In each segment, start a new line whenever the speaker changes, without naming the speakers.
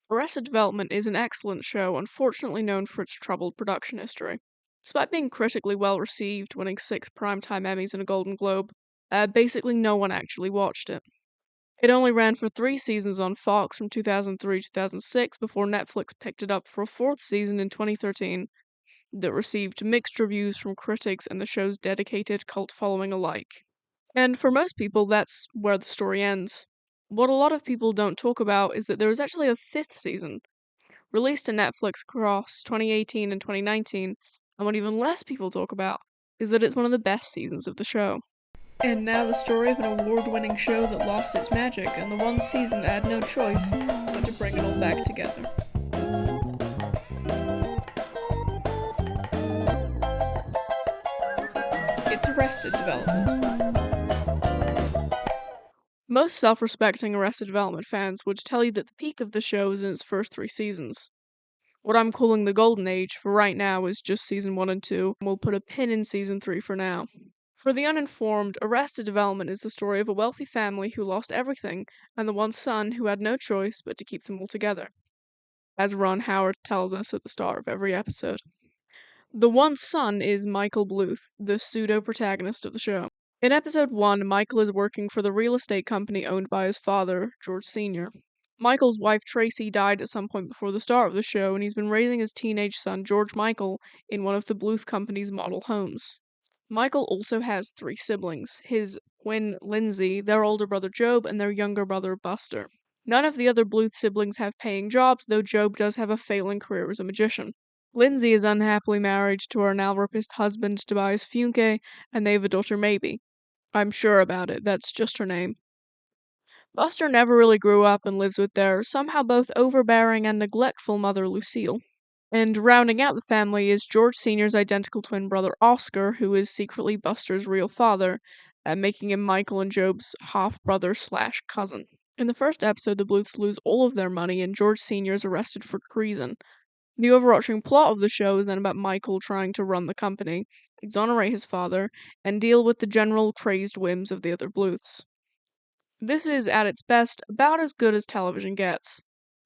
Arrested Development is an excellent show, unfortunately known for its troubled production history. Despite being critically well received, winning 6 Primetime Emmys and a Golden Globe, basically no one actually watched it. It only ran for 3 seasons on Fox from 2003 to 2006 before Netflix picked it up for a 4th season in 2013 that received mixed reviews from critics and the show's dedicated cult following alike. And for most people, that's where the story ends. What a lot of people don't talk about is that there was actually a 5th season, released to Netflix across 2018 and 2019, and what even less people talk about is that it's one of the best seasons of the show. And now the story of an award-winning show that lost its magic, and the one season that had no choice but to bring it all back together. It's Arrested Development. Most self-respecting Arrested Development fans would tell you that the peak of the show is in its first 3 seasons. What I'm calling the golden age for right now is just season 1 and 2, and we'll put a pin in season 3 for now. For the uninformed, Arrested Development is the story of a wealthy family who lost everything, and the one son who had no choice but to keep them all together, as Ron Howard tells us at the start of every episode. The one son is Michael Bluth, the pseudo-protagonist of the show. In episode 1, Michael is working for the real estate company owned by his father, George Sr. Michael's wife Tracy died at some point before the start of the show, and he's been raising his teenage son, George Michael, in one of the Bluth Company's model homes. Michael also has 3 siblings, his twin Lindsay, their older brother Job, and their younger brother Buster. None of the other Bluth siblings have paying jobs, though Job does have a failing career as a magician. Lindsay is unhappily married to her now rapist husband Tobias Funke, and they have a daughter Maybe. I'm sure about it, that's just her name. Buster never really grew up and lives with their somehow both overbearing and neglectful mother Lucille. And rounding out the family is George Sr.'s identical twin brother Oscar, who is secretly Buster's real father, making him Michael and Job's half-brother/cousin. In the first episode, the Bluths lose all of their money and George Sr. is arrested for treason. The overarching plot of the show is then about Michael trying to run the company, exonerate his father, and deal with the general crazed whims of the other Bluths. This is, at its best, about as good as television gets.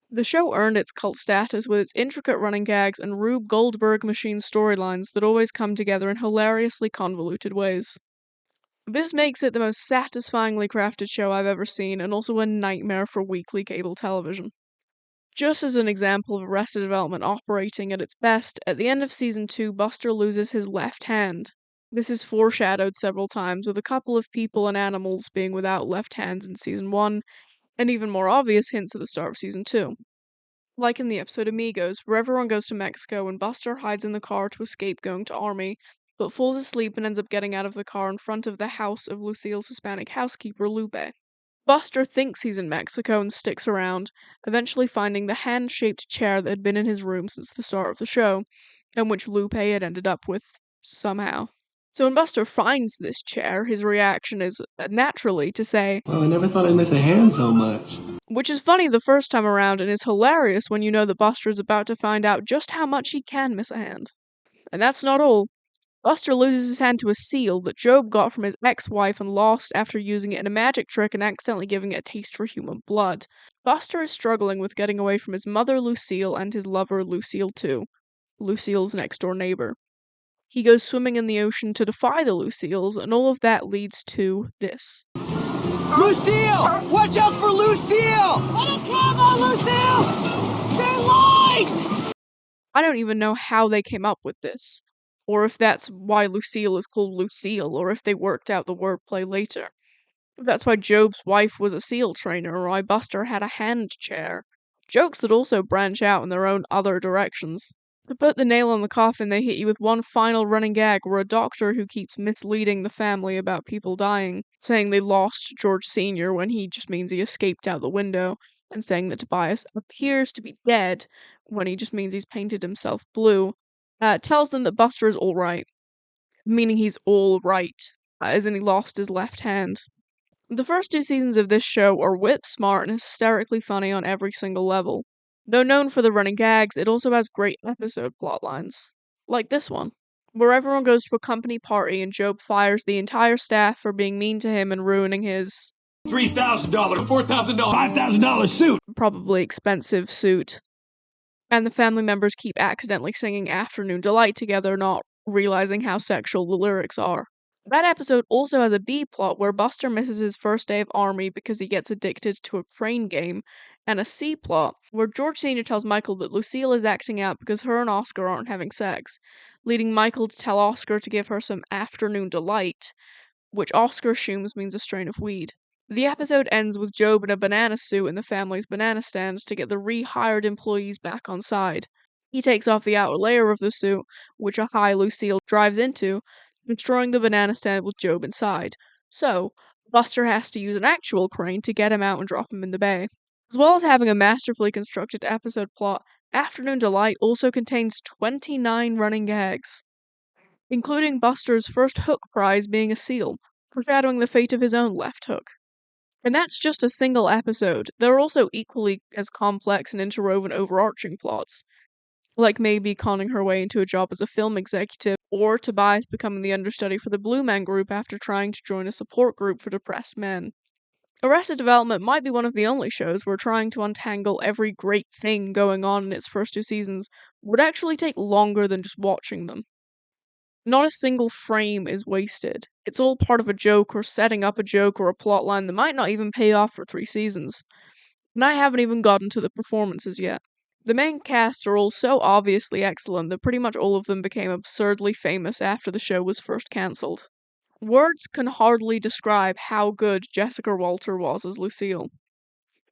The show earned its cult status with its intricate running gags and Rube Goldberg machine storylines that always come together in hilariously convoluted ways. This makes it the most satisfyingly crafted show I've ever seen, and also a nightmare for weekly cable television. Just as an example of Arrested Development operating at its best, at the end of season 2, Buster loses his left hand. This is foreshadowed several times, with a couple of people and animals being without left hands in season 1, and even more obvious hints at the start of season 2. Like in the episode Amigos, where everyone goes to Mexico and Buster hides in the car to escape going to army, but falls asleep and ends up getting out of the car in front of the house of Lucille's Hispanic housekeeper, Lupe. Buster thinks he's in Mexico and sticks around, eventually finding the hand-shaped chair that had been in his room since the start of the show, and which Lupe had ended up with somehow. So when Buster finds this chair, his reaction is, naturally, to say,
"Well, I never thought I'd miss a hand so much."
Which is funny the first time around and is hilarious when you know that Buster is about to find out just how much he can miss a hand. And that's not all. Buster loses his hand to a seal that Job got from his ex-wife and lost after using it in a magic trick and accidentally giving it a taste for human blood. Buster is struggling with getting away from his mother Lucille and his lover Lucille too, Lucille's next-door neighbor. He goes swimming in the ocean to defy the Lucilles, and all of that leads to this.
Lucille! Watch out for Lucille! I don't care about Lucille! Stay alive!
I don't even know how they came up with this, or if that's why Lucille is called Lucille, or if they worked out the wordplay later. If that's why Job's wife was a seal trainer, or why Buster had a hand chair. Jokes that also branch out in their own other directions. To put the nail on the coffin, they hit you with one final running gag where a doctor who keeps misleading the family about people dying, saying they lost George Sr. when he just means he escaped out the window, and saying that Tobias appears to be dead when he just means he's painted himself blue, tells them that Buster is alright. Meaning he's all right, as in he lost his left hand. The first 2 seasons of this show are whip smart and hysterically funny on every single level. Though known for the running gags, it also has great episode plotlines. Like this one, where everyone goes to a company party and Job fires the entire staff for being mean to him and ruining his
$3,000, $4,000, $5,000 suit.
Probably expensive suit. And the family members keep accidentally singing Afternoon Delight together, not realizing how sexual the lyrics are. That episode also has a B plot where Buster misses his first day of army because he gets addicted to a crane game, and a C plot where George Sr. tells Michael that Lucille is acting out because her and Oscar aren't having sex, leading Michael to tell Oscar to give her some afternoon delight, which Oscar assumes means a strain of weed. The episode ends with Job in a banana suit in the family's banana stand to get the rehired employees back on side. He takes off the outer layer of the suit, which a high Lucille drives into, destroying the banana stand with Job inside. So, Buster has to use an actual crane to get him out and drop him in the bay. As well as having a masterfully constructed episode plot, Afternoon Delight also contains 29 running gags, including Buster's first hook prize being a seal, foreshadowing the fate of his own left hook. And that's just a single episode. There are also equally as complex and interwoven overarching plots, like maybe conning her way into a job as a film executive, or Tobias becoming the understudy for the Blue Man Group after trying to join a support group for depressed men. Arrested Development might be one of the only shows where trying to untangle every great thing going on in its first 2 seasons would actually take longer than just watching them. Not a single frame is wasted. It's all part of a joke or setting up a joke or a plotline that might not even pay off for 3 seasons. And I haven't even gotten to the performances yet. The main cast are all so obviously excellent that pretty much all of them became absurdly famous after the show was first cancelled. Words can hardly describe how good Jessica Walter was as Lucille.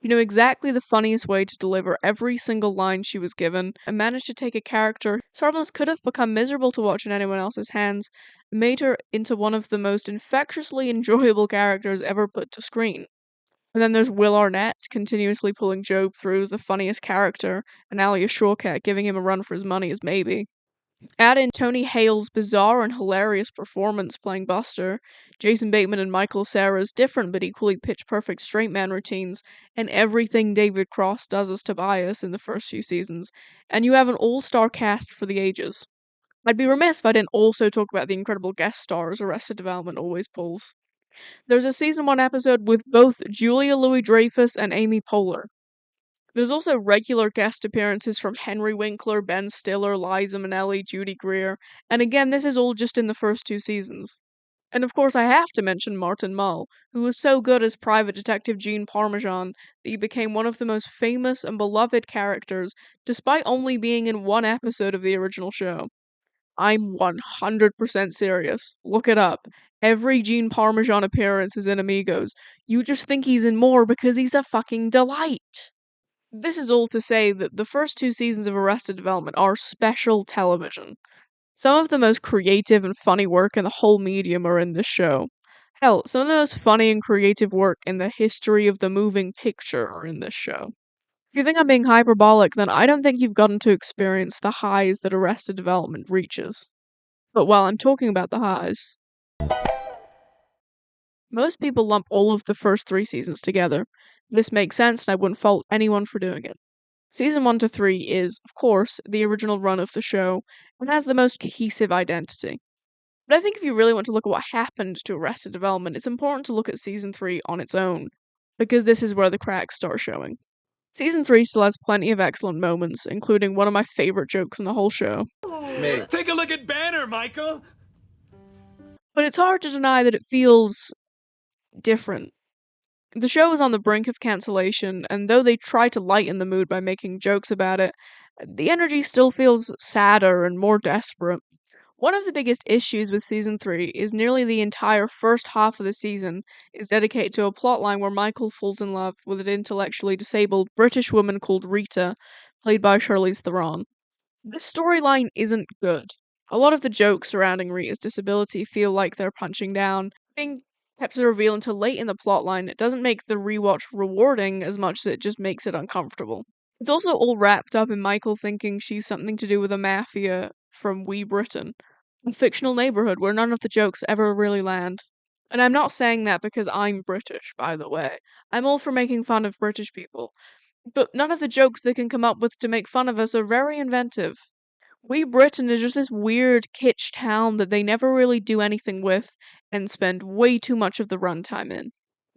She knew exactly the funniest way to deliver every single line she was given, and managed to take a character who almost could have become miserable to watch in anyone else's hands, and made her into one of the most infectiously enjoyable characters ever put to screen. And then there's Will Arnett, continuously pulling Job through as the funniest character, and Alia Shawkat giving him a run for his money as Maybe. Add in Tony Hale's bizarre and hilarious performance playing Buster, Jason Bateman and Michael Cera's different but equally pitch-perfect straight man routines, and everything David Cross does as Tobias in the first few seasons, and you have an all-star cast for the ages. I'd be remiss if I didn't also talk about the incredible guest stars Arrested Development always pulls. There's a season 1 episode with both Julia Louis-Dreyfus and Amy Poehler. There's also regular guest appearances from Henry Winkler, Ben Stiller, Liza Minnelli, Judy Greer, and again, this is all just in the first 2 seasons. And of course, I have to mention Martin Mull, who was so good as Private Detective Gene Parmesan that he became one of the most famous and beloved characters, despite only being in one episode of the original show. I'm 100% serious. Look it up. Every Gene Parmesan appearance is in Amigos. You just think he's in more because he's a fucking delight. This is all to say that the first 2 seasons of Arrested Development are special television. Some of the most creative and funny work in the whole medium are in this show. Hell, some of the most funny and creative work in the history of the moving picture are in this show. If you think I'm being hyperbolic, then I don't think you've gotten to experience the highs that Arrested Development reaches. But while I'm talking about the highs, most people lump all of the first 3 seasons together. This makes sense, and I wouldn't fault anyone for doing it. Season 1 to 3 is, of course, the original run of the show, and has the most cohesive identity. But I think if you really want to look at what happened to Arrested Development, it's important to look at Season 3 on its own, because this is where the cracks start showing. Season 3 still has plenty of excellent moments, including one of my favorite jokes in the whole show.
Me. Take a look at Banner, Michael!
But it's hard to deny that it feels different. The show is on the brink of cancellation, and though they try to lighten the mood by making jokes about it, the energy still feels sadder and more desperate. One of the biggest issues with season 3 is nearly the entire first half of the season is dedicated to a plotline where Michael falls in love with an intellectually disabled British woman called Rita, played by Charlize Theron. This storyline isn't good. A lot of the jokes surrounding Rita's disability feel like they're punching down, being kept to reveal until late in the plotline. It doesn't make the rewatch rewarding as much as it just makes it uncomfortable. It's also all wrapped up in Michael thinking she's something to do with a mafia from Wee Britain, a fictional neighborhood where none of the jokes ever really land. And I'm not saying that because I'm British, by the way. I'm all for making fun of British people. But none of the jokes they can come up with to make fun of us are very inventive. Wee Britain is just this weird kitsch town that they never really do anything with and spend way too much of the runtime in.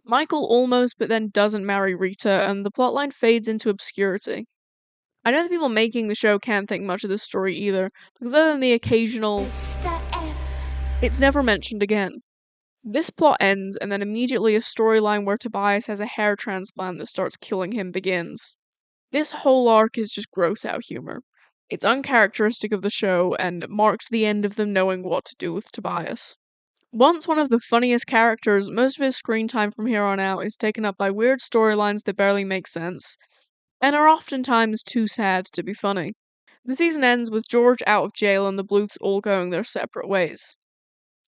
Michael almost but then doesn't marry Rita, and the plotline fades into obscurity. I know the people making the show can't think much of this story either, because other than the occasional it's never mentioned again. This plot ends, and then immediately a storyline where Tobias has a hair transplant that starts killing him begins. This whole arc is just gross out humor. It's uncharacteristic of the show, and marks the end of them knowing what to do with Tobias. Once one of the funniest characters, most of his screen time from here on out is taken up by weird storylines that barely make sense, and are oftentimes too sad to be funny. The season ends with George out of jail and the Bluths all going their separate ways.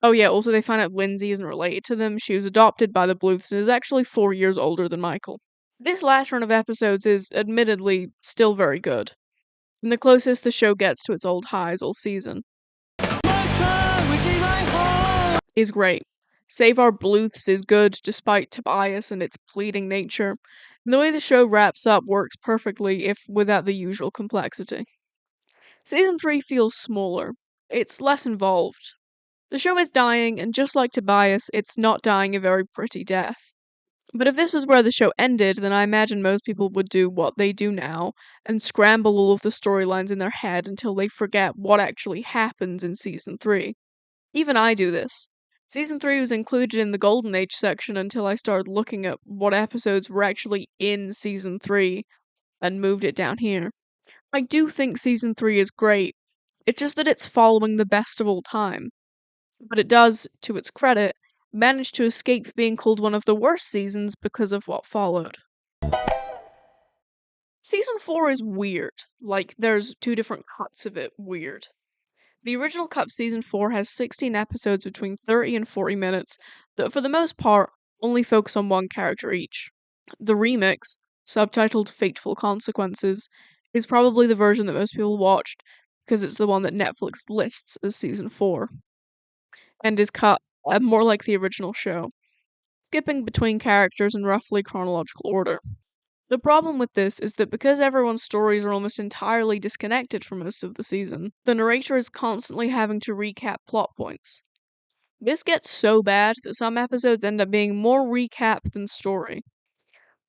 Oh yeah, also they find out Lindsay isn't related to them. She was adopted by the Bluths and is actually 4 years older than Michael. This last run of episodes is, admittedly, still very good, and the closest the show gets to its old highs all season. Is great. Save Our Bluths is good despite Tobias and its pleading nature, and the way the show wraps up works perfectly if without the usual complexity. Season 3 feels smaller. It's less involved. The show is dying, and just like Tobias, it's not dying a very pretty death. But if this was where the show ended, then I imagine most people would do what they do now, and scramble all of the storylines in their head until they forget what actually happens in Season 3. Even I do this. Season 3 was included in the Golden Age section until I started looking at what episodes were actually in Season 3, and moved it down here. I do think Season 3 is great, it's just that it's following the best of all time. But it does, to its credit, manage to escape being called one of the worst seasons because of what followed. Season 4 is weird. Like, there's 2 different cuts of it weird. The original cut of Season 4 has 16 episodes between 30 and 40 minutes that, for the most part, only focus on one character each. The remix, subtitled Fateful Consequences, is probably the version that most people watched because it's the one that Netflix lists as Season 4, and is cut more like the original show, skipping between characters in roughly chronological order. The problem with this is that because everyone's stories are almost entirely disconnected for most of the season, the narrator is constantly having to recap plot points. This gets so bad that some episodes end up being more recap than story.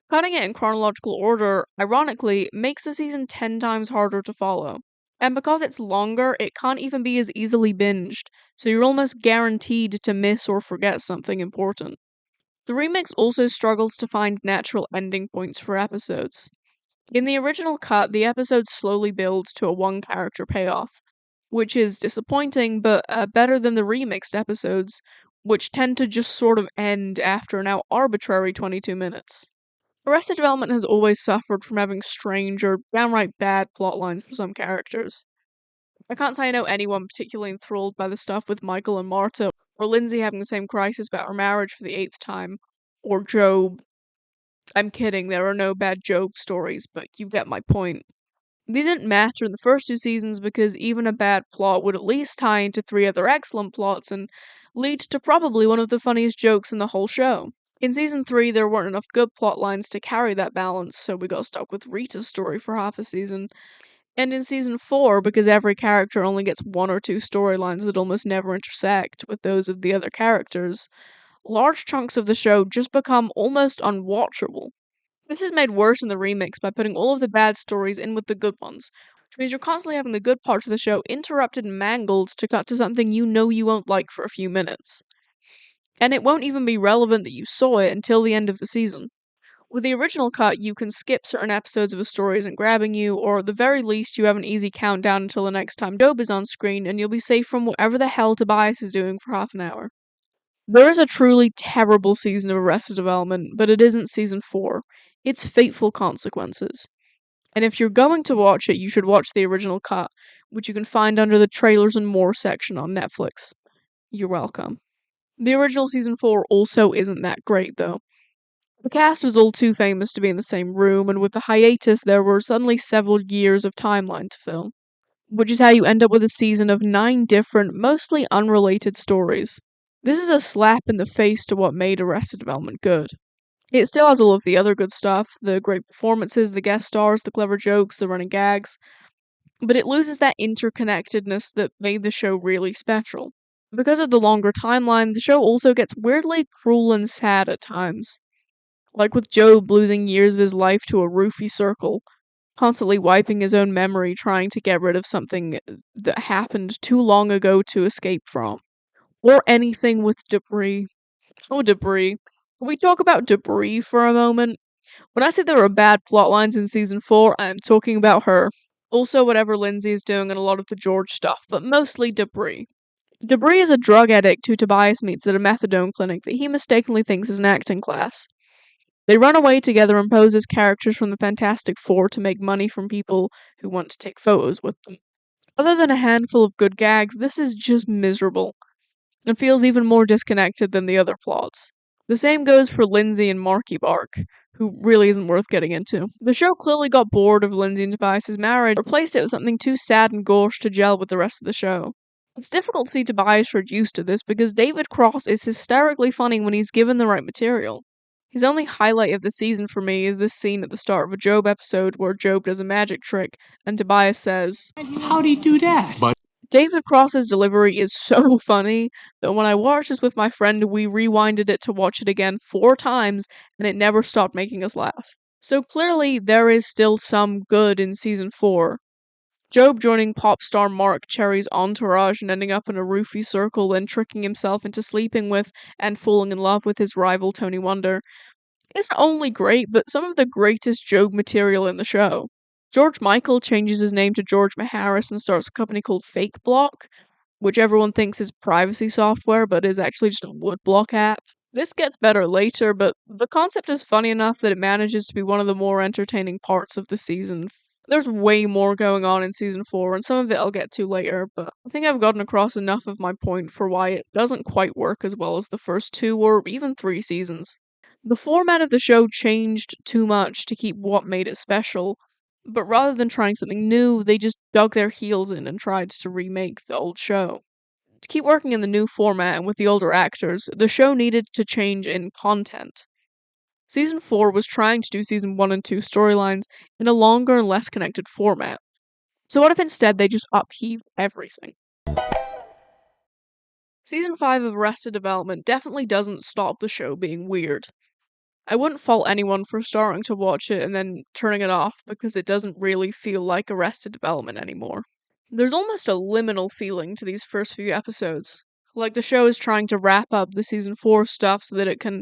Cutting it in chronological order, ironically, makes the season 10 times harder to follow. And because it's longer, it can't even be as easily binged, so you're almost guaranteed to miss or forget something important. The remix also struggles to find natural ending points for episodes. In the original cut, the episode slowly builds to a one-character payoff, which is disappointing, but better than the remixed episodes, which tend to just sort of end after an now arbitrary 22 minutes. Arrested Development has always suffered from having strange or downright bad plotlines for some characters. I can't say I know anyone particularly enthralled by the stuff with Michael and Marta, or Lindsay having the same crisis about her marriage for the 8th time, or Job. I'm kidding, there are no bad Job stories, but you get my point. These didn't matter in the first 2 seasons because even a bad plot would at least tie into 3 other excellent plots and lead to probably one of the funniest jokes in the whole show. In Season 3, there weren't enough good plot lines to carry that balance, so we got stuck with Rita's story for half a season. And in Season 4, because every character only gets 1 or 2 storylines that almost never intersect with those of the other characters, large chunks of the show just become almost unwatchable. This is made worse in the remix by putting all of the bad stories in with the good ones, which means you're constantly having the good parts of the show interrupted and mangled to cut to something you know you won't like for a few minutes. And it won't even be relevant that you saw it until the end of the season. With the original cut, you can skip certain episodes if a story isn't grabbing you, or at the very least you have an easy countdown until the next time Job is on screen, and you'll be safe from whatever the hell Tobias is doing for half an hour. There is a truly terrible season of Arrested Development, but it isn't Season 4. It's Fateful Consequences. And if you're going to watch it, you should watch the original cut, which you can find under the Trailers and More section on Netflix. You're welcome. The original Season 4 also isn't that great, though. The cast was all too famous to be in the same room, and with the hiatus, there were suddenly several years of timeline to fill. Which is how you end up with a season of 9 different, mostly unrelated stories. This is a slap in the face to what made Arrested Development good. It still has all of the other good stuff, the great performances, the guest stars, the clever jokes, the running gags, but it loses that interconnectedness that made the show really special. Because of the longer timeline, the show also gets weirdly cruel and sad at times. Like with Job losing years of his life to a roofie circle, constantly wiping his own memory trying to get rid of something that happened too long ago to escape from. Or anything with debris. Oh, debris. Can we talk about debris for a moment? When I say there are bad plot lines in season 4, I am talking about her. Also, whatever Lindsay is doing and a lot of the George stuff, but mostly debris. Debris is a drug addict who Tobias meets at a methadone clinic that he mistakenly thinks is an acting class. They run away together and pose as characters from the Fantastic Four to make money from people who want to take photos with them. Other than a handful of good gags, this is just miserable, and feels even more disconnected than the other plots. The same goes for Lindsay and Marky Bark, who really isn't worth getting into. The show clearly got bored of Lindsay and Tobias' marriage, replaced it with something too sad and gauche to gel with the rest of the show. It's difficult to see Tobias reduced to this because David Cross is hysterically funny when he's given the right material. His only highlight of the season for me is this scene at the start of a Job episode where Job does a magic trick and Tobias says,
How'd he do that?
David Cross's delivery is so funny that when I watched this with my friend, we rewinded it to watch it again 4 times and it never stopped making us laugh. So clearly, there is still some good in season 4. Job joining pop star Mark Cherry's entourage and ending up in a roofie circle, then tricking himself into sleeping with and falling in love with his rival Tony Wonder isn't only great, but some of the greatest Job material in the show. George Michael changes his name to George Maharis and starts a company called Fake Block, which everyone thinks is privacy software, but is actually just a woodblock app. This gets better later, but the concept is funny enough that it manages to be one of the more entertaining parts of the season. There's way more going on in season 4, and some of it I'll get to later, but I think I've gotten across enough of my point for why it doesn't quite work as well as the first 2 or even 3 seasons. The format of the show changed too much to keep what made it special, but rather than trying something new, they just dug their heels in and tried to remake the old show. To keep working in the new format and with the older actors, the show needed to change in content. Season 4 was trying to do season 1 and 2 storylines in a longer and less connected format. So what if instead they just upheaved everything? Season 5 of Arrested Development definitely doesn't stop the show being weird. I wouldn't fault anyone for starting to watch it and then turning it off because it doesn't really feel like Arrested Development anymore. There's almost a liminal feeling to these first few episodes. Like the show is trying to wrap up the season 4 stuff so that it can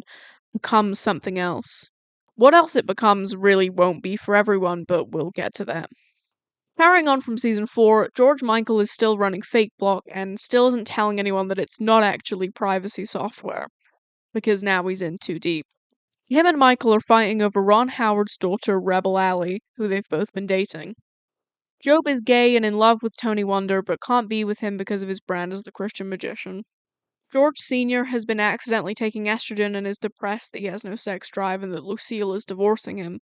become something else. What else it becomes really won't be for everyone, but we'll get to that. Carrying on from season 4, George Michael is still running Fake Block and still isn't telling anyone that it's not actually privacy software, because now he's in too deep. Him and Michael are fighting over Ron Howard's daughter, Rebel Ally, who they've both been dating. Job is gay and in love with Tony Wonder, but can't be with him because of his brand as the Christian magician. George Sr. has been accidentally taking estrogen and is depressed that he has no sex drive and that Lucille is divorcing him.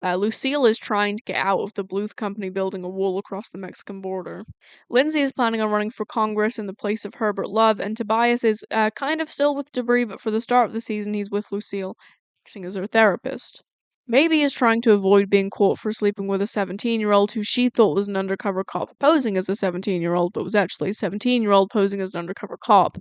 Lucille is trying to get out of the Bluth Company building a wall across the Mexican border. Lindsay is planning on running for Congress in the place of Herbert Love, and Tobias is kind of still with Debris, but for the start of the season he's with Lucille, acting as her therapist. Maybe is trying to avoid being caught for sleeping with a 17-year-old who she thought was an undercover cop posing as a 17-year-old, but was actually a 17-year-old posing as an undercover cop.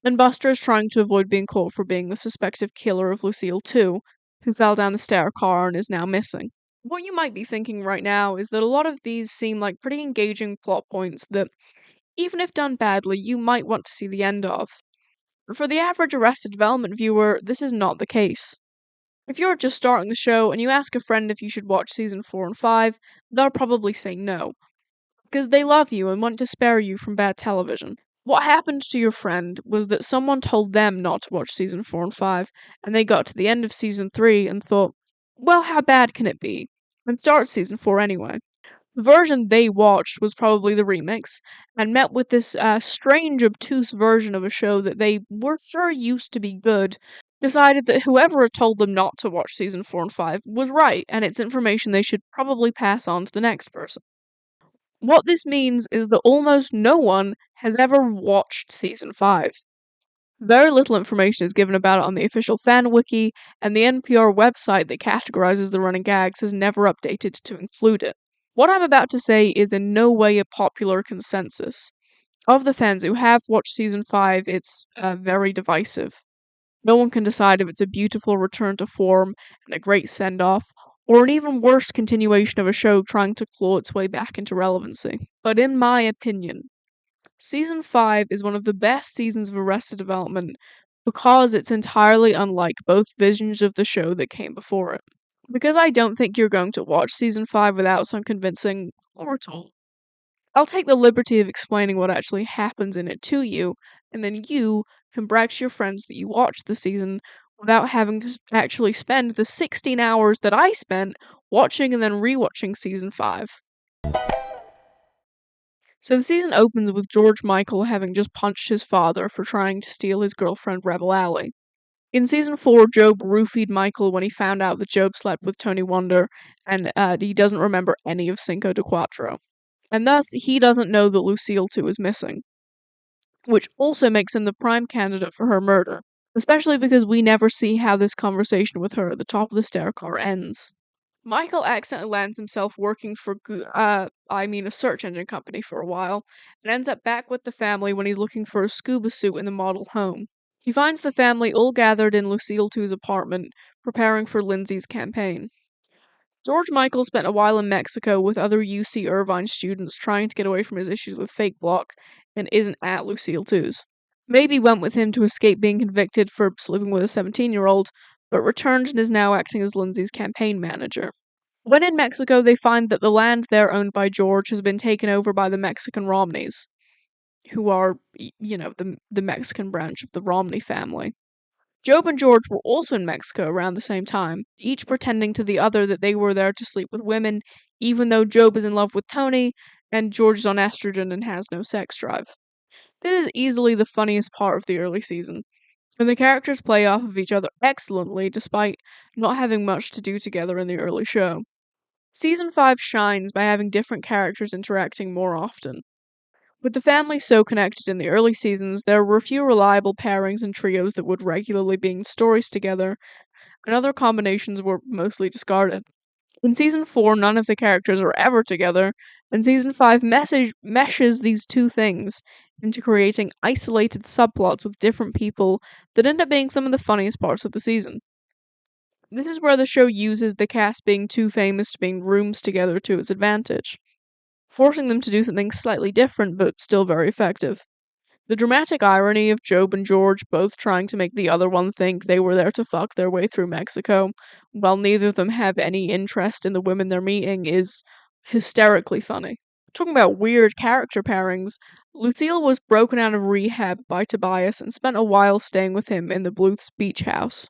And Buster is trying to avoid being caught for being the suspected killer of Lucille too, who fell down the stair car and is now missing. What you might be thinking right now is that a lot of these seem like pretty engaging plot points that, even if done badly, you might want to see the end of. But for the average Arrested Development viewer, this is not the case. If you're just starting the show and you ask a friend if you should watch season 4 and 5, they'll probably say no, because they love you and want to spare you from bad television. What happened to your friend was that someone told them not to watch season 4 and 5, and they got to the end of season 3 and thought, well, how bad can it be? And start season 4 anyway. The version they watched was probably the remix, and met with this strange, obtuse version of a show that they were sure used to be good, decided that whoever had told them not to watch season 4 and 5 was right, and it's information they should probably pass on to the next person. What this means is that almost no one has ever watched season 5. Very little information is given about it on the official fan wiki, and the NPR website that categorizes the running gags has never updated to include it. What I'm about to say is in no way a popular consensus. Of the fans who have watched season 5, it's very divisive. No one can decide if it's a beautiful return to form and a great send-off, or an even worse continuation of a show trying to claw its way back into relevancy. But in my opinion, Season 5 is one of the best seasons of Arrested Development because it's entirely unlike both visions of the show that came before it. Because I don't think you're going to watch Season 5 without some convincing oratory, I'll take the liberty of explaining what actually happens in it to you, and then you can brag to your friends that you watched the season without having to actually spend the 16 hours that I spent watching and then rewatching Season 5. So the season opens with George Michael having just punched his father for trying to steal his girlfriend Rebel Ally. In Season 4, Job roofied Michael when he found out that Job slept with Tony Wonder, and he doesn't remember any of Cinco de Cuatro. And thus, he doesn't know that Lucille too is missing, which also makes him the prime candidate for her murder, especially because we never see how this conversation with her at the top of the stair car ends. Michael accidentally lands himself working for a search engine company for a while, and ends up back with the family when he's looking for a scuba suit in the model home. He finds the family all gathered in Lucille 2's apartment, preparing for Lindsay's campaign. George Michael spent a while in Mexico with other UC Irvine students trying to get away from his issues with Fake Block, and isn't at Lucille 2's. Maybe went with him to escape being convicted for sleeping with a 17-year-old, but returned and is now acting as Lindsay's campaign manager. When in Mexico, they find that the land there owned by George has been taken over by the Mexican Romneys, who are, the Mexican branch of the Romney family. Job and George were also in Mexico around the same time, each pretending to the other that they were there to sleep with women, even though Job is in love with Tony, and George is on estrogen and has no sex drive. This is easily the funniest part of the early season, and the characters play off of each other excellently despite not having much to do together in the early show. Season 5 shines by having different characters interacting more often. With the family so connected in the early seasons, there were few reliable pairings and trios that would regularly be in stories together, and other combinations were mostly discarded. In Season 4, none of the characters are ever together, and Season 5 meshes these two things into creating isolated subplots with different people that end up being some of the funniest parts of the season. This is where the show uses the cast being too famous to be in rooms together to its advantage, forcing them to do something slightly different but still very effective. The dramatic irony of Job and George both trying to make the other one think they were there to fuck their way through Mexico, while neither of them have any interest in the women they're meeting, is hysterically funny. Talking about weird character pairings, Lucille was broken out of rehab by Tobias and spent a while staying with him in the Bluth's beach house,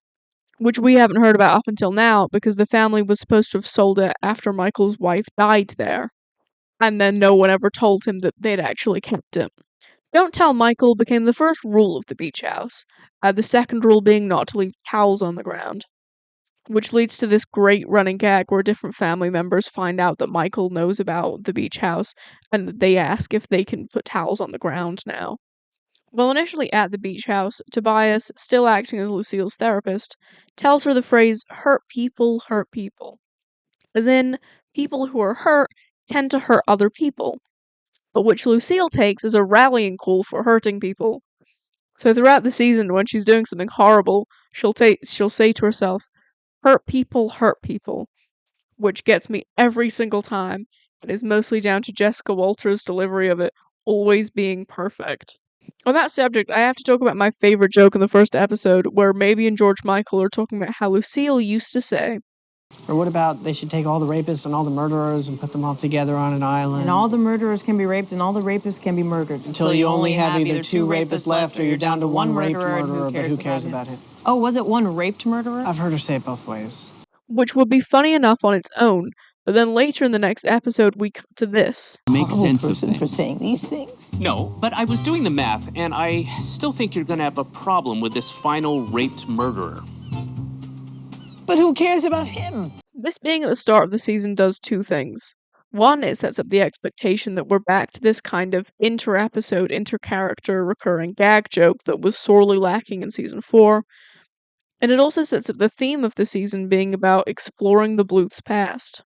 which we haven't heard about up until now because the family was supposed to have sold it after Michael's wife died there, and then no one ever told him that they'd actually kept it. Don't tell Michael became the first rule of the beach house, the second rule being not to leave towels on the ground, which leads to this great running gag where different family members find out that Michael knows about the beach house, and they ask if they can put towels on the ground now. While initially at the beach house, Tobias, still acting as Lucille's therapist, tells her the phrase, hurt people, as in, people who are hurt tend to hurt other people, but which Lucille takes as a rallying call for hurting people. So throughout the season, when she's doing something horrible, she'll say to herself, hurt people, which gets me every single time, and is mostly down to Jessica Walter's delivery of it always being perfect. On that subject, I have to talk about my favorite joke in the first episode, where Maeby and George Michael are talking about how Lucille used to say,
or what about they should take all the rapists and all the murderers and put them all together on an island?
And all the murderers can be raped and all the rapists can be murdered.
Until you only have either two rapists left or you're down to one raped murderer, but who cares about him?
Oh, was it one raped murderer?
I've heard her say it both ways.
Which would be funny enough on its own, but then later in the next episode we come to this.
Make sense of things.
For saying these things?
No, but I was doing the math, and I still think you're gonna have a problem with this final raped murderer.
But who cares about him?
This being at the start of the season does two things. One, it sets up the expectation that we're back to this kind of inter-episode, inter-character recurring gag joke that was sorely lacking in Season 4. And it also sets up the theme of the season being about exploring the Bluth's past.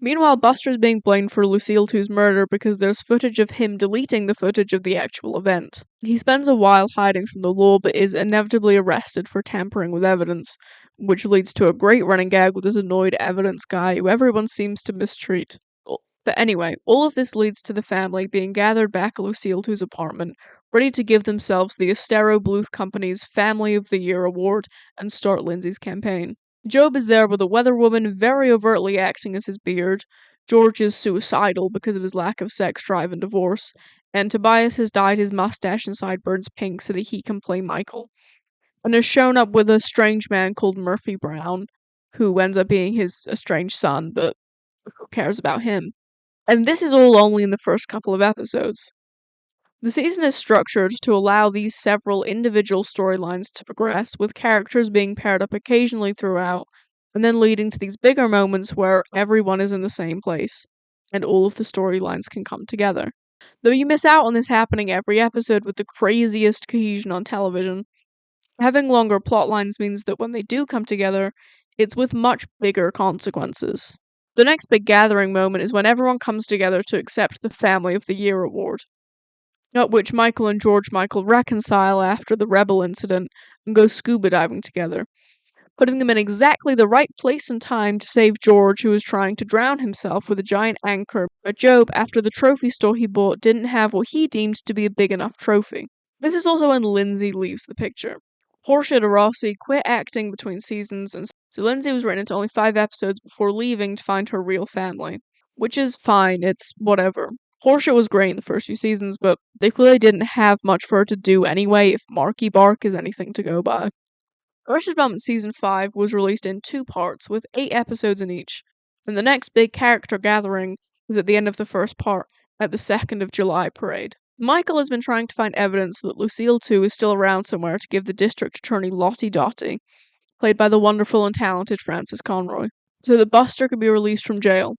Meanwhile, Buster's being blamed for Lucille 2's murder because there's footage of him deleting the footage of the actual event. He spends a while hiding from the law but is inevitably arrested for tampering with evidence, which leads to a great running gag with this annoyed evidence guy who everyone seems to mistreat. But anyway, all of this leads to the family being gathered back at Lucille 2's apartment, ready to give themselves the Estero Bluth Company's Family of the Year award and start Lindsay's campaign. Job is there with a weather woman very overtly acting as his beard, George is suicidal because of his lack of sex drive and divorce, and Tobias has dyed his mustache and sideburns pink so that he can play Michael, and has shown up with a strange man called Murphy Brown, who ends up being his estranged son, but who cares about him? And this is all only in the first couple of episodes. The season is structured to allow these several individual storylines to progress, with characters being paired up occasionally throughout, and then leading to these bigger moments where everyone is in the same place, and all of the storylines can come together. Though you miss out on this happening every episode with the craziest cohesion on television, having longer plot lines means that when they do come together, it's with much bigger consequences. The next big gathering moment is when everyone comes together to accept the Family of the Year award, at which Michael and George Michael reconcile after the Rebel incident and go scuba diving together, putting them in exactly the right place and time to save George, who was trying to drown himself with a giant anchor, but Job, after the trophy store he bought, didn't have what he deemed to be a big enough trophy. This is also when Lindsay leaves the picture. Portia de Rossi quit acting between seasons, and so Lindsay was written into only 5 episodes before leaving to find her real family. Which is fine, it's whatever. Portia was great in the first few seasons, but they clearly didn't have much for her to do anyway if Marky Bark is anything to go by. Arrested Development Season 5 was released in 2 parts, with 8 episodes in each, and the next big character gathering is at the end of the first part, at the 2nd of July parade. Michael has been trying to find evidence that Lucille 2 is still around somewhere to give the district attorney Lottie Dottie, played by the wonderful and talented Frances Conroy, so that Buster could be released from jail.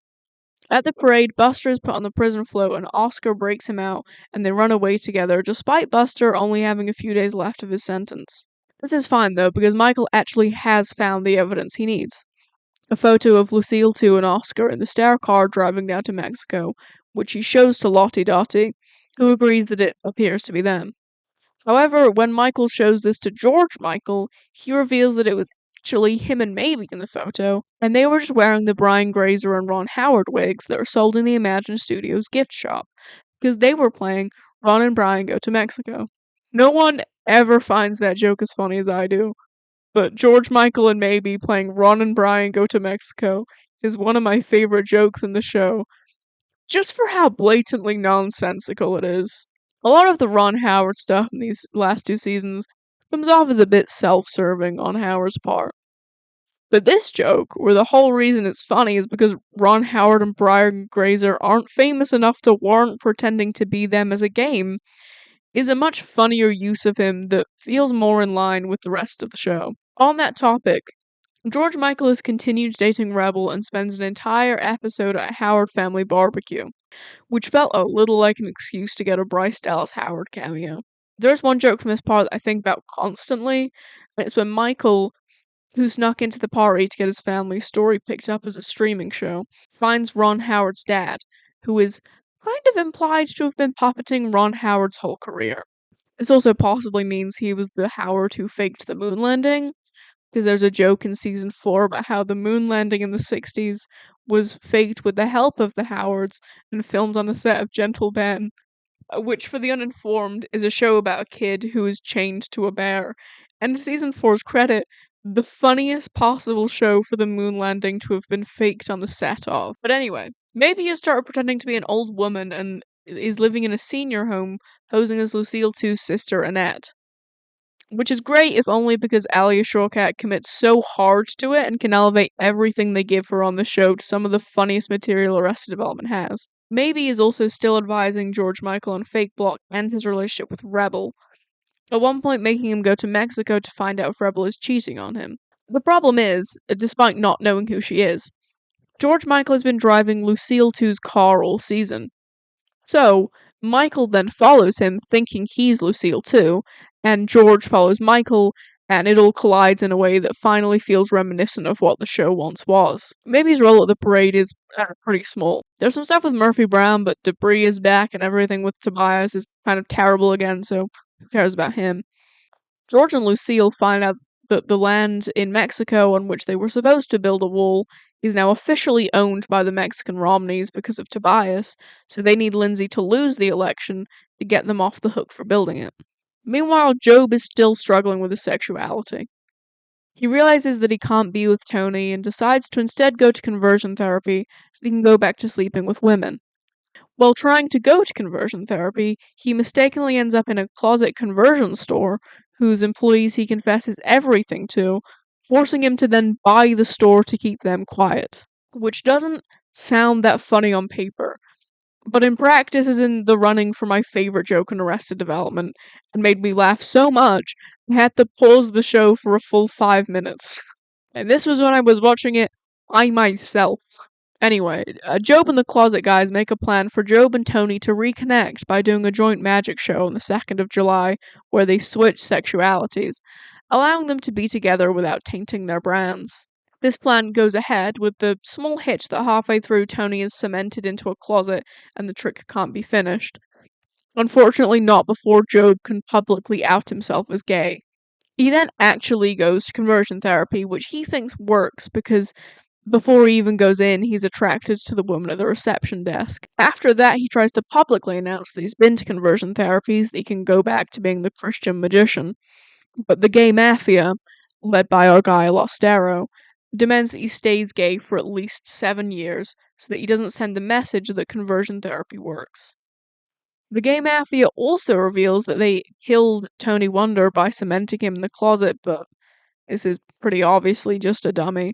At the parade, Buster is put on the prison float and Oscar breaks him out, and they run away together, despite Buster only having a few days left of his sentence. This is fine though, because Michael actually has found the evidence he needs. A photo of Lucille 2 and Oscar in the stair car driving down to Mexico, which he shows to Lottie Dottie, who agrees that it appears to be them. However, when Michael shows this to George Michael, he reveals that it was actually him and Maybe in the photo, and they were just wearing the Brian Grazer and Ron Howard wigs that are sold in the Imagine Studios gift shop, because they were playing Ron and Brian Go to Mexico. No one ever finds that joke as funny as I do, but George Michael and Maybe playing Ron and Brian Go to Mexico is one of my favorite jokes in the show, just for how blatantly nonsensical it is. A lot of the Ron Howard stuff in these last 2 seasons comes off as a bit self-serving on Howard's part. But this joke, where the whole reason it's funny is because Ron Howard and Brian Grazer aren't famous enough to warrant pretending to be them as a game, is a much funnier use of him that feels more in line with the rest of the show. On that topic, George Michael has continued dating Rebel and spends an entire episode at Howard Family Barbecue, which felt a little like an excuse to get a Bryce Dallas Howard cameo. There's one joke from this part that I think about constantly, and it's when Michael, who snuck into the party to get his family's story picked up as a streaming show, finds Ron Howard's dad, who is kind of implied to have been puppeting Ron Howard's whole career. This also possibly means he was the Howard who faked the moon landing, because there's a joke in season 4 about how the moon landing in the 60s was faked with the help of the Howards and filmed on the set of Gentle Ben, which for the uninformed is a show about a kid who is chained to a bear, and season 4's credit, the funniest possible show for the moon landing to have been faked on the set of. But anyway, maybe he started pretending to be an old woman and is living in a senior home posing as Lucille 2's sister Annette. Which is great if only because Alia Shawkat commits so hard to it and can elevate everything they give her on the show to some of the funniest material Arrested Development has. Maybe is also still advising George Michael on Fake Block and his relationship with Rebel, at one point making him go to Mexico to find out if Rebel is cheating on him. The problem is, despite not knowing who she is, George Michael has been driving Lucille 2's car all season. So, Michael then follows him thinking he's Lucille 2, and George follows Michael and it all collides in a way that finally feels reminiscent of what the show once was. Maby's role at the parade is pretty small. There's some stuff with Murphy Brown, but Debris is back and everything with Tobias is kind of terrible again, so who cares about him? George and Lucille find out that the land in Mexico on which they were supposed to build a wall is now officially owned by the Mexican Romneys because of Tobias, so they need Lindsay to lose the election to get them off the hook for building it. Meanwhile, Job is still struggling with his sexuality. He realizes that he can't be with Tony and decides to instead go to conversion therapy so he can go back to sleeping with women. While trying to go to conversion therapy, he mistakenly ends up in a closet conversion store whose employees he confesses everything to, forcing him to then buy the store to keep them quiet. Which doesn't sound that funny on paper, but in practice is in the running for my favorite joke in Arrested Development, and made me laugh so much I had to pause the show for a full 5 minutes. And this was when I was watching it by myself. Anyway, Job and the Closet Guys make a plan for Job and Tony to reconnect by doing a joint magic show on the 2nd of July where they switch sexualities, allowing them to be together without tainting their brands. This plan goes ahead with the small hitch that halfway through Tony is cemented into a closet and the trick can't be finished. Unfortunately, not before Job can publicly out himself as gay. He then actually goes to conversion therapy, which he thinks works because before he even goes in, he's attracted to the woman at the reception desk. After that, he tries to publicly announce that he's been to conversion therapies, that he can go back to being the Christian magician. But the gay mafia, led by our guy Lostero, demands that he stays gay for at least 7 years so that he doesn't send the message that conversion therapy works. The gay mafia also reveals that they killed Tony Wonder by cementing him in the closet, but this is pretty obviously just a dummy.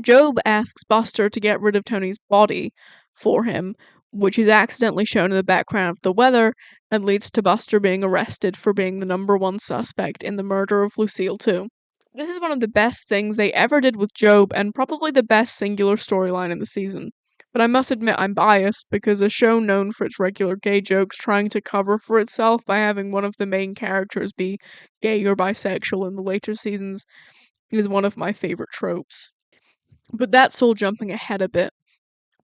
Job asks Buster to get rid of Tony's body for him, which is accidentally shown in the background of the weather and leads to Buster being arrested for being the #1 suspect in the murder of Lucille too. This is one of the best things they ever did with Job and probably the best singular storyline in the season. But I must admit I'm biased because a show known for its regular gay jokes trying to cover for itself by having one of the main characters be gay or bisexual in the later seasons is one of my favorite tropes. But that's all jumping ahead a bit.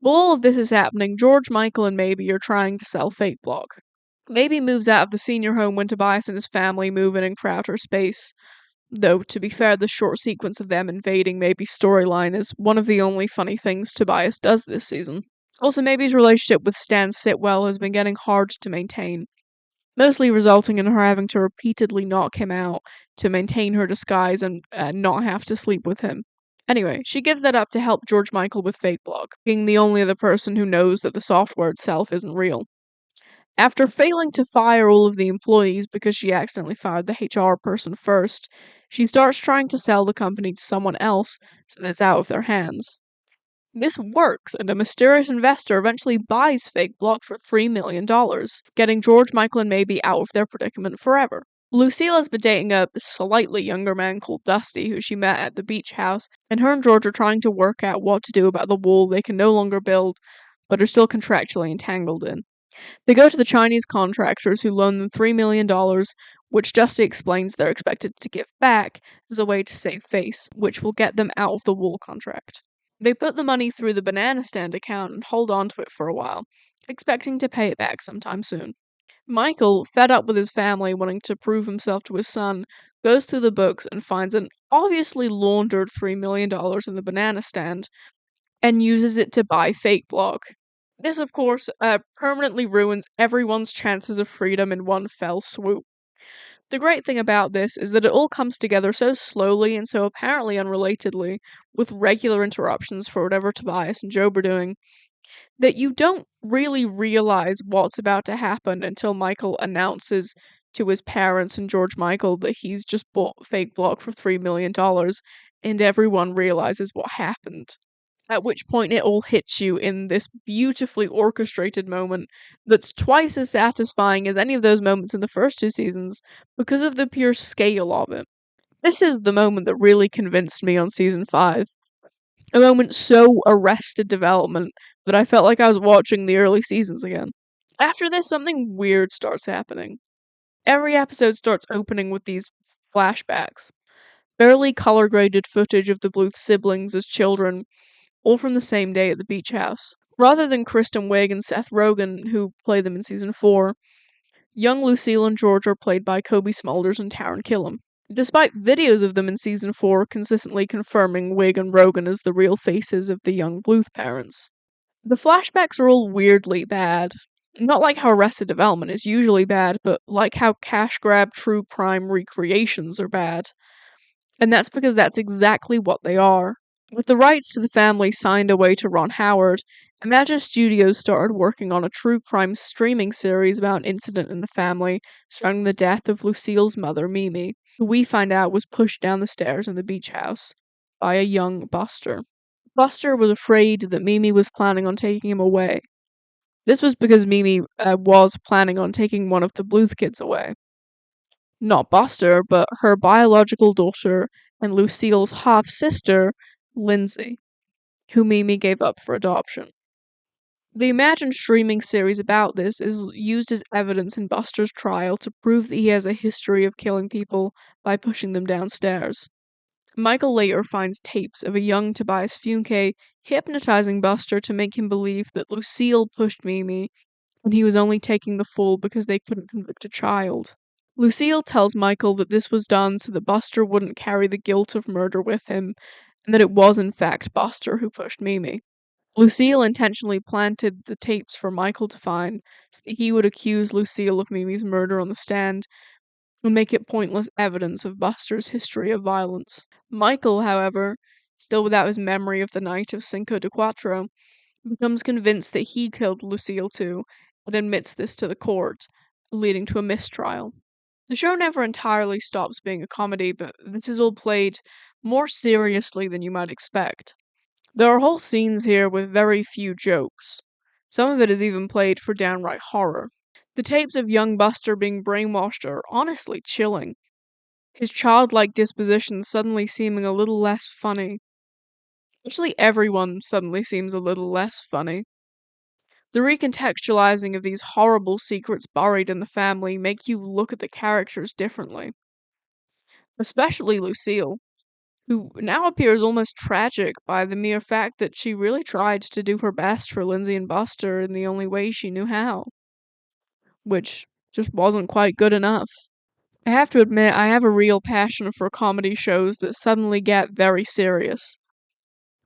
While all of this is happening, George, Michael, and Maeby are trying to sell Fake Blog. Maeby moves out of the senior home when Tobias and his family move in for outer space. Though, to be fair, the short sequence of them invading Maby's storyline is one of the only funny things Tobias does this season. Also, Maby's relationship with Stan Sitwell has been getting hard to maintain, mostly resulting in her having to repeatedly knock him out to maintain her disguise and not have to sleep with him. Anyway, she gives that up to help George Michael with Fake Blog, being the only other person who knows that the software itself isn't real. After failing to fire all of the employees because she accidentally fired the HR person first, she starts trying to sell the company to someone else so that it's out of their hands. This works, and a mysterious investor eventually buys Fake Blog for $3 million, getting George, Michael, and Maeby out of their predicament forever. Lucille has been dating a slightly younger man called Dusty, who she met at the beach house, and her and George are trying to work out what to do about the wall they can no longer build, but are still contractually entangled in. They go to the Chinese contractors who loan them $3 million, which Dusty explains they're expected to give back as a way to save face, which will get them out of the wall contract. They put the money through the banana stand account and hold on to it for a while, expecting to pay it back sometime soon. Michael, fed up with his family wanting to prove himself to his son, goes through the books and finds an obviously laundered $3 million in the banana stand and uses it to buy Fake Blog. This, of course, permanently ruins everyone's chances of freedom in one fell swoop. The great thing about this is that it all comes together so slowly and so apparently unrelatedly, with regular interruptions for whatever Tobias and Job are doing, that you don't really realize what's about to happen until Michael announces to his parents and George Michael that he's just bought Fake Blog for $3 million, and everyone realizes what happened. At which point it all hits you in this beautifully orchestrated moment that's twice as satisfying as any of those moments in the first 2 seasons because of the pure scale of it. This is the moment that really convinced me on season 5. A moment so Arrested Development that I felt like I was watching the early seasons again. After this, something weird starts happening. Every episode starts opening with these flashbacks. barely color-graded footage of the Bluth siblings as children, all from the same day at the beach house. Rather than Kristen Wiig and Seth Rogen, who play them in season 4, young Lucille and George are played by Kobe Smulders and Taron Killam. Despite videos of them in season 4 consistently confirming Wiig and Rogen as the real faces of the young Bluth parents. The flashbacks are all weirdly bad. Not like how Arrested Development is usually bad, but like how cash grab true crime recreations are bad. And that's because that's exactly what they are. With the rights to the family signed away to Ron Howard, Imagine Studios started working on a true crime streaming series about an incident in the family surrounding the death of Lucille's mother, Mimi, who we find out was pushed down the stairs in the beach house by a young Buster. Buster was afraid that Mimi was planning on taking him away. This was because Mimi was planning on taking one of the Bluth kids away. Not Buster, but her biological daughter and Lucille's half-sister, Lindsay, who Mimi gave up for adoption. The Imagine streaming series about this is used as evidence in Buster's trial to prove that he has a history of killing people by pushing them downstairs. Michael later finds tapes of a young Tobias Funke hypnotizing Buster to make him believe that Lucille pushed Mimi and he was only taking the fall because they couldn't convict a child. Lucille tells Michael that this was done so that Buster wouldn't carry the guilt of murder with him, and that it was in fact Buster who pushed Mimi. Lucille intentionally planted the tapes for Michael to find so that he would accuse Lucille of Mimi's murder on the stand and make it pointless evidence of Buster's history of violence. Michael, however, still without his memory of the night of Cinco de Cuatro, becomes convinced that he killed Lucille too, and admits this to the court, leading to a mistrial. The show never entirely stops being a comedy, but this is all played more seriously than you might expect. There are whole scenes here with very few jokes. Some of it is even played for downright horror. The tapes of young Buster being brainwashed are honestly chilling. His childlike disposition suddenly seeming a little less funny. Actually, everyone suddenly seems a little less funny. The recontextualizing of these horrible secrets buried in the family make you look at the characters differently. Especially Lucille, who now appears almost tragic by the mere fact that she really tried to do her best for Lindsay and Buster in the only way she knew how. Which just wasn't quite good enough. I have to admit, I have a real passion for comedy shows that suddenly get very serious.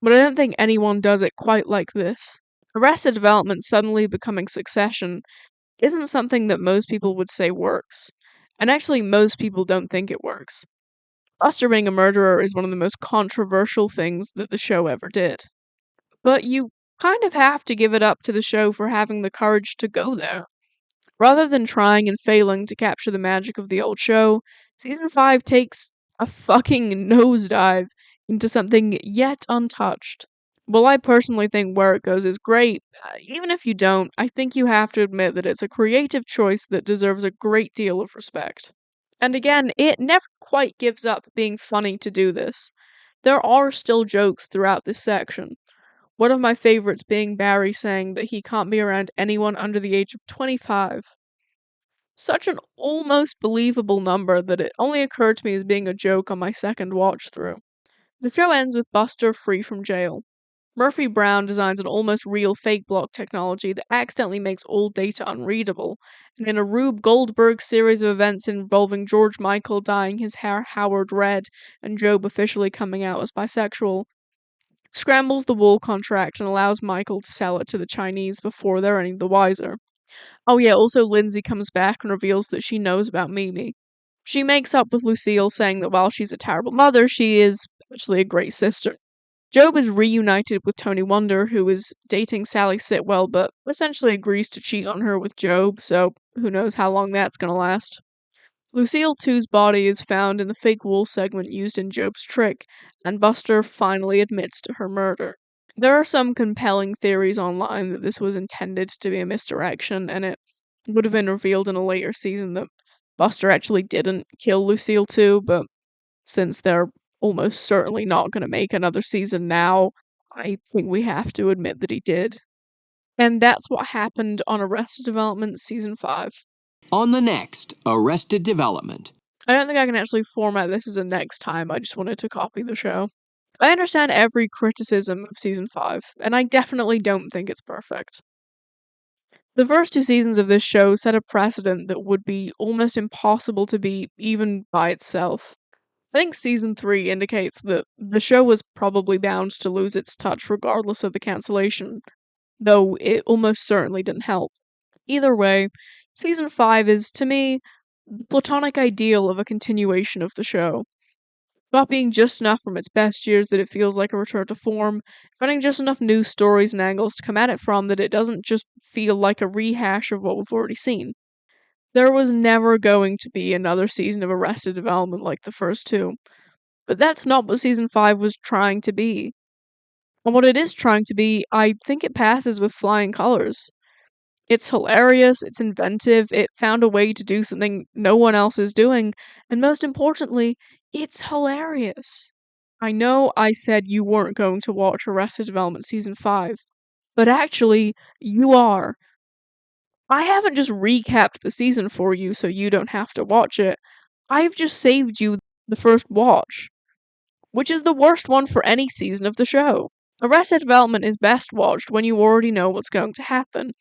But I don't think anyone does it quite like this. Arrested Development suddenly becoming Succession isn't something that most people would say works. And actually, most people don't think it works. Buster being a murderer is one of the most controversial things that the show ever did. But you kind of have to give it up to the show for having the courage to go there. Rather than trying and failing to capture the magic of the old show, Season 5 takes a fucking nosedive into something yet untouched. While I personally think Where It Goes is great, even if you don't, I think you have to admit that it's a creative choice that deserves a great deal of respect. And again, it never quite gives up being funny to do this. There are still jokes throughout this section. One of my favorites being Barry saying that he can't be around anyone under the age of 25. Such an almost believable number that it only occurred to me as being a joke on my second watch through. The show ends with Buster free from jail. Murphy Brown designs an almost real fake block technology that accidentally makes all data unreadable, and in a Rube Goldberg series of events involving George Michael dyeing his hair Howard red and Job officially coming out as bisexual, scrambles the wool contract and allows Michael to sell it to the Chinese before they're any the wiser. Oh yeah, also Lindsay comes back and reveals that she knows about Mimi. She makes up with Lucille saying that while she's a terrible mother, she is actually a great sister. Job is reunited with Tony Wonder, who is dating Sally Sitwell, but essentially agrees to cheat on her with Job, so who knows how long that's gonna last. Lucille 2's body is found in the fake wool segment used in Job's trick, and Buster finally admits to her murder. There are some compelling theories online that this was intended to be a misdirection, and it would have been revealed in a later season that Buster actually didn't kill Lucille 2, but since they're almost certainly not going to make another season now, I think we have to admit that he did. And that's what happened on Arrested Development Season 5.
On the next Arrested Development.
I don't think I can actually format this as a next time, I just wanted to copy the show. I understand every criticism of season 5, and I definitely don't think it's perfect. The first 2 seasons of this show set a precedent that would be almost impossible to beat even by itself. I think season 3 indicates that the show was probably bound to lose its touch regardless of the cancellation, though it almost certainly didn't help. Either way, season 5 is, to me, the platonic ideal of a continuation of the show. Not being just enough from its best years that it feels like a return to form, finding just enough new stories and angles to come at it from that it doesn't just feel like a rehash of what we've already seen. There was never going to be another season of Arrested Development like the first 2, but that's not what season 5 was trying to be. And what it is trying to be, I think it passes with flying colors. It's hilarious, it's inventive, it found a way to do something no one else is doing, and most importantly, it's hilarious. I know I said you weren't going to watch Arrested Development Season 5, but actually, you are. I haven't just recapped the season for you so you don't have to watch it. I've just saved you the first watch, which is the worst one for any season of the show. Arrested Development is best watched when you already know what's going to happen.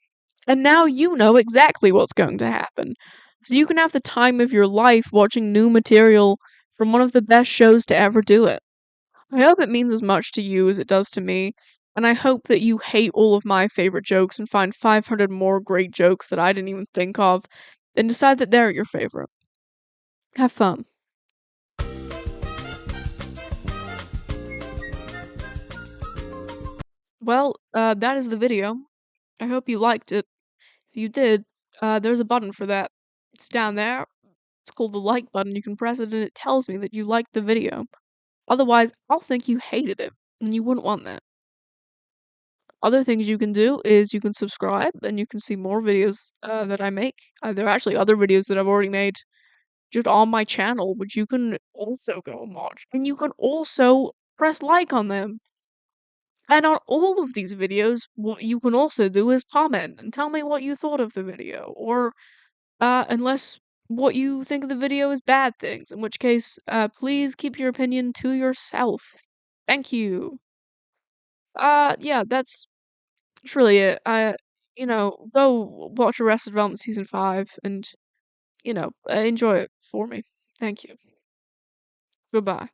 And now you know exactly what's going to happen. So you can have the time of your life watching new material from one of the best shows to ever do it. I hope it means as much to you as it does to me, and I hope that you hate all of my favorite jokes and find 500 more great jokes that I didn't even think of, and decide that they're your favorite. Have fun. Well, that is the video. I hope you liked it. If you did, there's a button for that. It's down there. It's called the like button. You can press it and it tells me that you liked the video. Otherwise, I'll think you hated it, and you wouldn't want that. Other things you can do is you can subscribe, and you can see more videos that I make. There are actually other videos that I've already made just on my channel, which you can also go and watch. And you can also press like on them. And on all of these videos, what you can also do is comment and tell me what you thought of the video, or unless what you think of the video is bad things, in which case, please keep your opinion to yourself. Thank you. Yeah, that's really it. Go watch Arrested Development Season 5 and, enjoy it for me. Thank you. Goodbye.